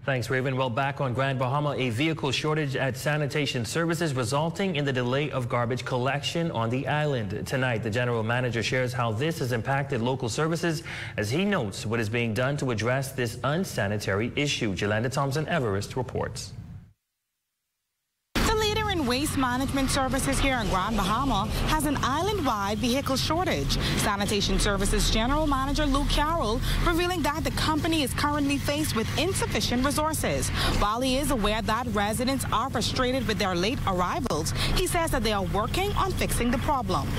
Thanks, Raven. Well, back on Grand Bahama, a vehicle shortage at Sanitation Services resulting in the delay of garbage collection on the island. Tonight, the general manager shares how this has impacted local services as he notes what is being done to address this unsanitary issue. Yolanda Thompson-Everest reports. Waste management services here in Grand Bahama has an island-wide vehicle shortage. Sanitation Services General Manager Luke Carroll revealing that the company is currently faced with insufficient resources. While he is aware that residents are frustrated with their late arrivals, he says that they are working on fixing the problem.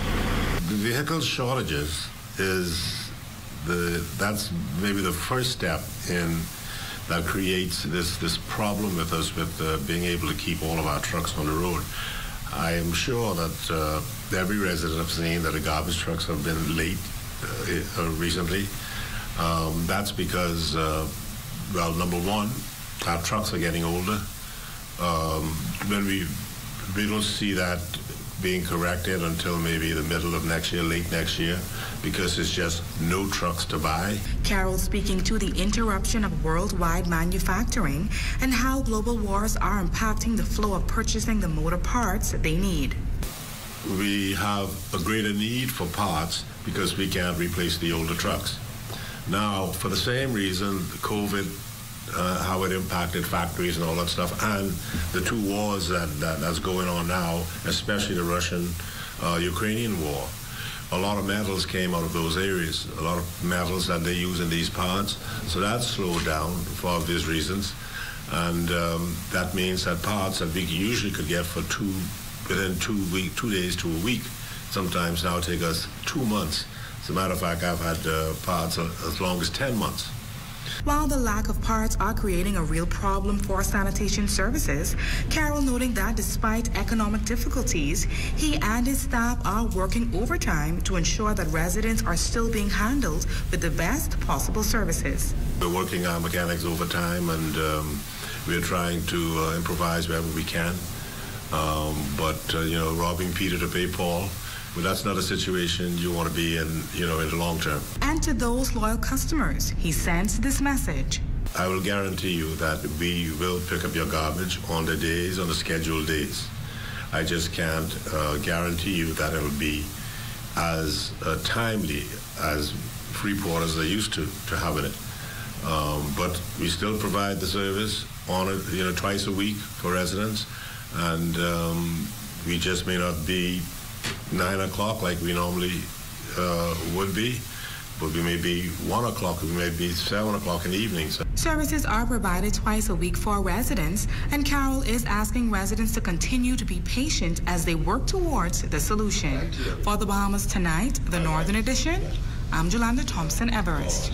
The vehicle shortages that's maybe the first step in that creates this problem with us with being able to keep all of our trucks on the road. I am sure that every resident has seen that the garbage trucks have been late recently. That's because, well, number one, our trucks are getting older. When we don't see that being corrected until maybe the middle of next year, late next year, because there's just no trucks to buy. Carroll speaking to the interruption of worldwide manufacturing and how global wars are impacting the flow of purchasing the motor parts they need. We have a greater need for parts because we can't replace the older trucks. Now, for the same reason, COVID, how it impacted factories and all that stuff, and the two wars that's going on now, especially the Russian-Ukrainian war. A lot of metals came out of those areas, a lot of metals that they use in these parts, so that slowed down for obvious reasons, and that means that parts that we usually could get for within 2 days to a week, sometimes now take us 2 months. As a matter of fact, I've had parts as long as 10 months. While the lack of parts are creating a real problem for sanitation services, Carroll noting that despite economic difficulties, he and his staff are working overtime to ensure that residents are still being handled with the best possible services. We're working our mechanics overtime, and we're trying to improvise wherever we can. You know, robbing Peter to pay Paul. But that's not a situation you want to be in, you know, in the long term. And to those loyal customers, he sends this message. I will guarantee you that we will pick up your garbage on the scheduled days. I just can't guarantee you that it'll be as timely as Freeport as they used to having it. But we still provide the service on it, you know, twice a week for residents, and we just may not be 9 o'clock like we normally would be, but we may be 1 o'clock, we may be 7 o'clock in the evening. Services are provided twice a week for residents, and Carroll is asking residents to continue to be patient as they work towards the solution. For the Bahamas Tonight, the Northern Edition, I'm Yolanda Thompson-Everest.